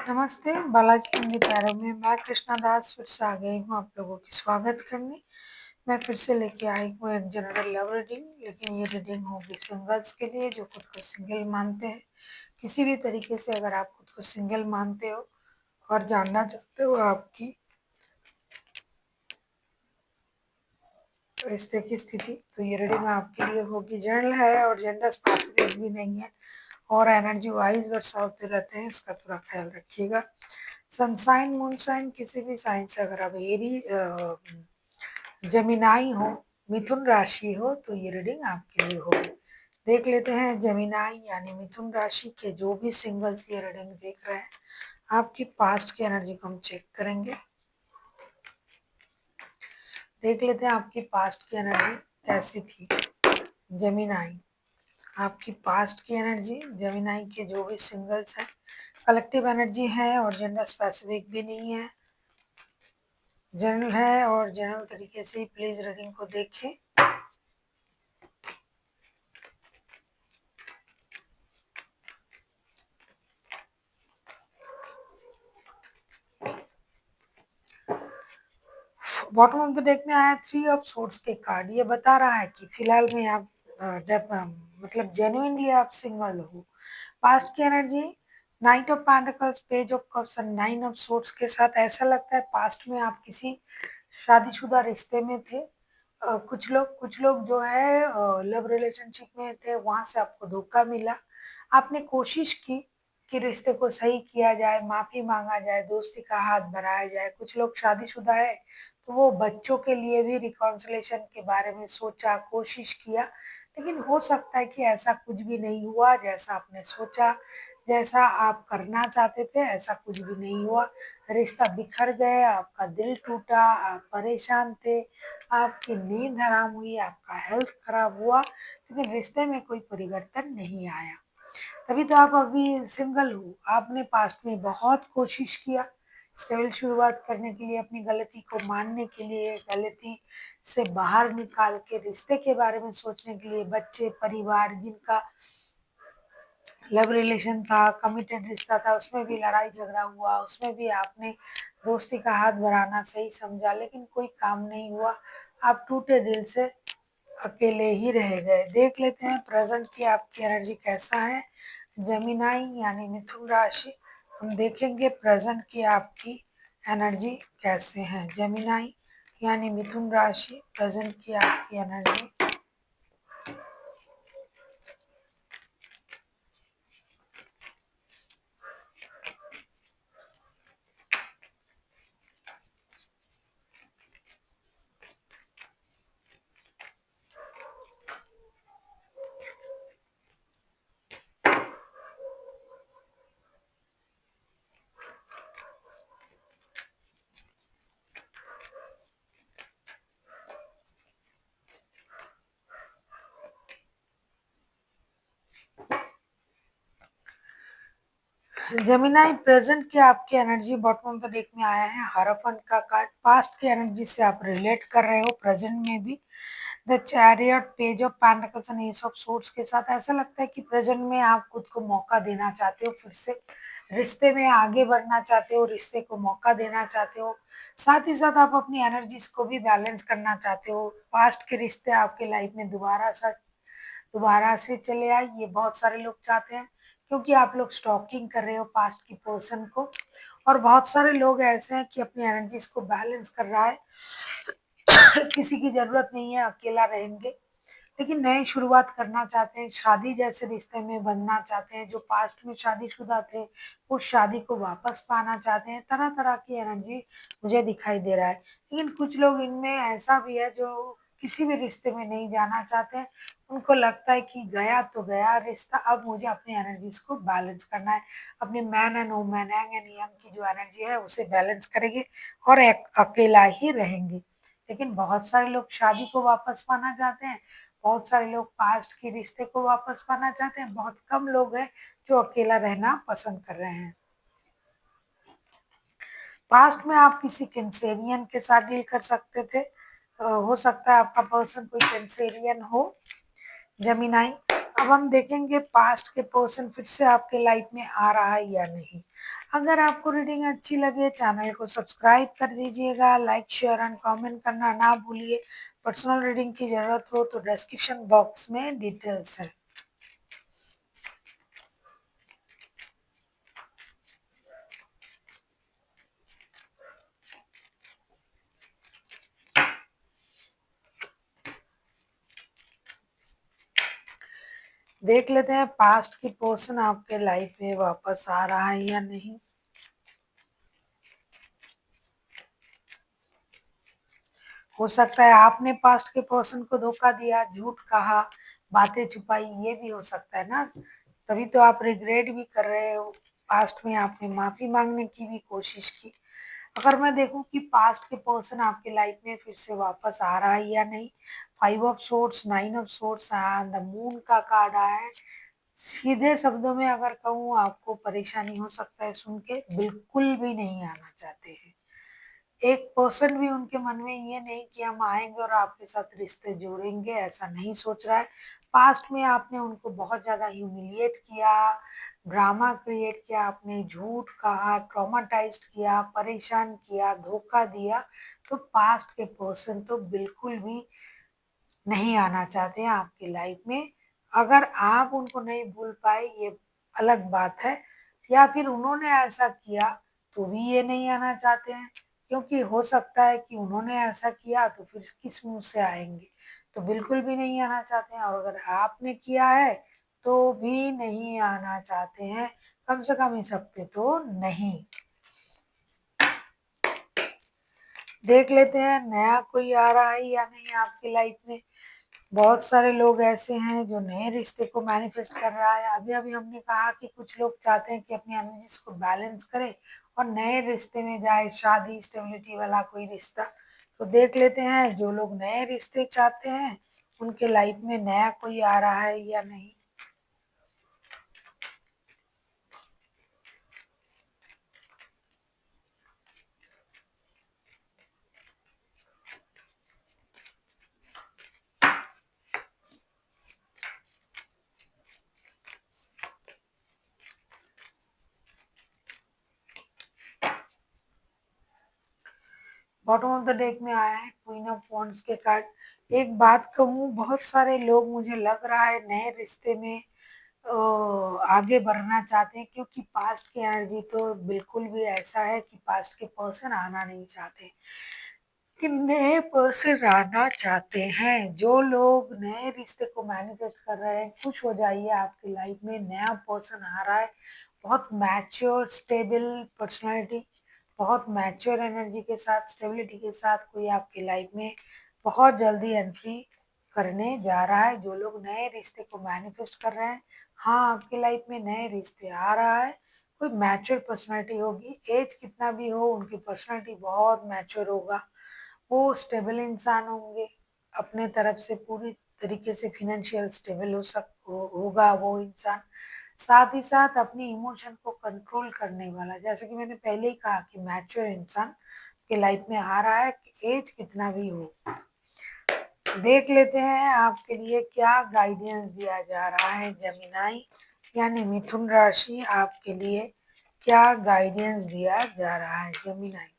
नमस्ते, बालाजी हिंदी पैरो में मैं कृष्णा दास फिर से आ गई हूँ आप लोगों की स्वागत करने। मैं फिर से लेके आई हूँ एक जनरल लव रीडिंग, लेकिन ये रीडिंग होगी सिंगल्स के लिए जो खुद को सिंगल मानते हैं। किसी भी तरीके से अगर आप खुद को सिंगल मानते हो और जानना चाहते हो आपकी रिश्ते की स्थिति, तो ये रीडिंग आपके लिए होगी। जनरल है और जेंडर स्पेसिफिक भी नहीं है और एनर्जी वाइज वर्षा होते रहते हैं, इसका थोड़ा ख्याल रखिएगा। सनसाइन मूनसाइन किसी भी साइन से अगर आप जमीनाई हो, मिथुन राशि हो, तो ये रीडिंग आपके लिए होगी। देख लेते हैं जमीनाई यानी मिथुन राशि के जो भी सिंगल्स ये रीडिंग देख रहे हैं, आपकी पास्ट की एनर्जी को हम चेक करेंगे। देख लेते हैं आपकी पास्ट की एनर्जी कैसी थी। जमीनाई, आपकी पास्ट की एनर्जी जमीनाई के जो भी सिंगल्स हैं, कलेक्टिव एनर्जी है और जेंडर स्पेसिफिक भी नहीं है, जनरल है और जनरल तरीके से ही प्लीज रीडिंग को देखें। बॉटम ऑफ द डेक में आया 3 ऑफ सोर्ड्स के कार्ड। ये बता रहा है कि फिलहाल में आप मतलब जेन्युइनली आप सिंगल हो। पास्ट की energy night of pentacles, page of cups and 9 of swords के साथ ऐसा लगता है पास्ट में आप किसी शादीशुदा रिश्ते में थे। कुछ लोग जो है लव रिलेशनशिप में थे, वहां से आपको धोखा मिला। आपने कोशिश की कि रिश्ते को सही किया जाए, माफी मांगा जाए, दोस्ती का हाथ बढ़ाया जाए। कुछ लोग शादीशुदा है तो वो बच्चों के लिए भी रिकॉन्सिलेशन के बारे में सोचा, कोशिश किया, लेकिन हो सकता है कि ऐसा कुछ भी नहीं हुआ जैसा आपने सोचा, जैसा आप करना चाहते थे ऐसा कुछ भी नहीं हुआ। रिश्ता बिखर गया, आपका दिल टूटा, आप परेशान थे, आपकी नींद हराम हुई, आपका हेल्थ खराब हुआ, लेकिन रिश्ते में कोई परिवर्तन नहीं आया। तभी तो आप अभी सिंगल हो। आपने पास्ट में बहुत कोशिश किया स्टेबल शुरुआत करने के लिए, अपनी गलती को मानने के लिए, गलती से बाहर निकाल के रिश्ते के बारे में सोचने के लिए। बच्चे, परिवार जिनका लव रिलेशन था, कमिटेड रिश्ता था, उसमें भी लड़ाई झगड़ा हुआ, उसमें भी आपने दोस्ती का हाथ बढ़ाना सही समझा, लेकिन कोई काम नहीं हुआ। आप टूटे दिल से अकेले ही रह गए। देख लेते हैं प्रेजेंट की आपकी एनर्जी कैसा है। जमीनाई यानी मिथुन राशि, हम देखेंगे प्रेजेंट की आपकी एनर्जी कैसे है। जमीनाई यानी मिथुन राशि, प्रेजेंट की आपकी एनर्जी। जेमिनाई प्रेजेंट की आपकी energy bottom of the deck में आया है हरफन का कार्ड। पास्ट की एनर्जी से आप रिलेट कर रहे हो प्रेजेंट में भी। The chariot, page of pentacles and S of swords के साथ ऐसा लगता है कि प्रेजेंट में आप खुद को मौका देना चाहते हो, फिर से रिश्ते में आगे बढ़ना चाहते हो, रिश्ते को मौका देना चाहते हो। साथ ही साथ आप अपनी एनर्जीज को भी बैलेंस करना चाहते हो। पास्ट के रिश्ते आपके लाइफ में दोबारा से चले आए, ये बहुत सारे लोग चाहते हैं, क्योंकि आप लोग स्टॉकिंग कर रहे हो पास्ट की पर्सन को। और बहुत सारे लोग ऐसे हैं कि अपनी एनर्जीज को बैलेंस कर रहा है किसी की जरूरत नहीं है, अकेला रहेंगे, लेकिन नई शुरुआत करना चाहते हैं, शादी जैसे रिश्ते में बनना चाहते हैं। जो पास्ट में शादीशुदा थे उस शादी को वापस पाना चाहते हैं। तरह तरह की एनर्जी मुझे दिखाई दे रहा है, लेकिन कुछ लोग इनमें ऐसा भी है जो किसी भी रिश्ते में नहीं जाना चाहते हैं। उनको लगता है कि गया तो गया रिश्ता, अब मुझे अपनी एनर्जीज को बैलेंस करना है। अपनी man and women, Yang and young की जो एनर्जी है उसे बैलेंस करेंगे और अकेला ही रहेंगे। लेकिन बहुत सारे लोग शादी को वापस पाना चाहते हैं, बहुत सारे लोग पास्ट के रिश्ते को वापस पाना चाहते हैं, बहुत कम लोग हैं जो अकेला रहना पसंद कर रहे हैं। पास्ट में आप किसी कैंसेरियन के साथ डील कर सकते थे। हो सकता है आपका पर्सन कोई कैंसेरियन हो, जेमिनाई, अब हम देखेंगे पास्ट के पर्सन फिर से आपके लाइफ में आ रहा है या नहीं। अगर आपको रीडिंग अच्छी लगे चैनल को सब्सक्राइब कर दीजिएगा, लाइक शेयर एंड कमेंट करना ना भूलिए। पर्सनल रीडिंग की जरूरत हो तो डिस्क्रिप्शन बॉक्स में डिटेल्स है। देख लेते हैं पास्ट की पर्सन आपके लाइफ में वापस आ रहा है या नहीं। हो सकता है आपने पास्ट के पर्सन को धोखा दिया, झूठ कहा, बातें छुपाई, ये भी हो सकता है ना। तभी तो आप रिग्रेट भी कर रहे हो। पास्ट में आपने माफी मांगने की भी कोशिश की। अगर मैं देखूं कि पास्ट के पर्सन आपके लाइफ में फिर से वापस आ रहा है या नहीं, 5 of swords, 9 of swords and the moon का कार्ड आया है। सीधे शब्दों में अगर कहूँ आपको परेशानी हो सकता है सुन के, बिल्कुल भी नहीं आना चाहते हैं। 1% भी उनके मन में ये नहीं कि हम आएंगे और आपके साथ रिश्ते जोड़ेंगे, ऐसा नहीं सोच रहा है। पास्ट में आपने उनको बहुत ज्यादा ह्यूमिलिएट किया, ड्रामा क्रिएट किया, आपने झूठ कहा, ट्रॉमाटाइज्ड किया, परेशान किया, धोखा दिया। तो पास्ट के पर्सन तो बिल्कुल भी नहीं आना चाहते हैं आपकी लाइफ में। अगर आप उनको नहीं भूल पाए ये अलग बात है, या फिर उन्होंने ऐसा किया तो भी ये नहीं आना चाहते हैं, क्योंकि हो सकता है कि उन्होंने ऐसा किया तो फिर किस मुंह से आएंगे। तो बिल्कुल भी नहीं आना चाहते हैं, और अगर आपने किया है तो भी नहीं आना चाहते हैं, कम से कम इस हफ्ते तो नहीं। देख लेते हैं नया कोई आ रहा है या नहीं आपकी लाइफ में। बहुत सारे लोग ऐसे हैं जो नए रिश्ते को मैनिफेस्ट कर रहा है। अभी अभी हमने कहा कि कुछ लोग चाहते हैं कि अपनी एनर्जीज को बैलेंस करें और नए रिश्ते में जाए, शादी स्टेबिलिटी वाला कोई रिश्ता। तो देख लेते हैं जो लोग नए रिश्ते चाहते हैं उनके लाइफ में नया कोई आ रहा है या नहीं। बॉटम ऑफ द डेक में आया है क्वीन ऑफ वॉन्ड्स के कार्ड। एक बात कहूँ, बहुत सारे लोग मुझे लग रहा है नए रिश्ते में आगे बढ़ना चाहते हैं, क्योंकि पास्ट की एनर्जी तो बिल्कुल भी ऐसा है कि पास्ट के पर्सन आना नहीं चाहते, कि नए पर्सन आना चाहते हैं। जो लोग नए रिश्ते को मैनिफेस्ट कर रहे हैं, खुश हो जाइए, आपकी लाइफ में नया पर्सन आ रहा है। बहुत मैच्योर स्टेबल पर्सनालिटी, बहुत मैच्योर एनर्जी के साथ, स्टेबिलिटी के साथ कोई आपकी लाइफ में बहुत जल्दी एंट्री करने जा रहा है। जो लोग नए रिश्ते को मैनिफेस्ट कर रहे हैं, हाँ आपकी लाइफ में नए रिश्ते आ रहा है। कोई मैच्योर पर्सनालिटी होगी, एज कितना भी हो उनकी पर्सनालिटी बहुत मैच्योर होगा। वो स्टेबल इंसान होंगे, अपने तरफ से पूरी तरीके से फिनेंशियल स्टेबल होगा वो इंसान। साथ ही साथ अपनी इमोशन को कंट्रोल करने वाला, जैसे कि मैंने पहले ही कहा कि मैच्योर इंसान के लाइफ में आ रहा है, एज कितना भी हो। देख लेते हैं आपके लिए क्या गाइडेंस दिया जा रहा है जेमिनाई, यानी मिथुन राशि, आपके लिए क्या गाइडेंस दिया जा रहा है जेमिनाई।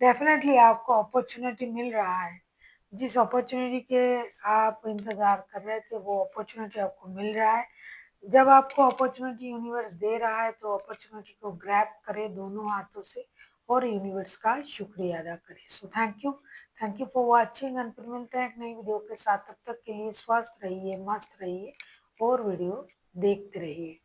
डेफिनेटली आपको अपॉर्चुनिटी मिल रहा है। जिस अपॉर्चुनिटी के आप इंतजार कर रहे थे वो अपॉर्चुनिटी आपको मिल रहा है। जब आपको अपॉर्चुनिटी यूनिवर्स दे रहा है तो अपॉर्चुनिटी को ग्रैब करें दोनों हाथों से और यूनिवर्स का शुक्रिया अदा करें। So thank you for watching and फिर मिलते हैं एक नई वीडियो के साथ। तब तक के लिए स्वस्थ रहिए, मस्त रहिए और वीडियो देखते रहिए।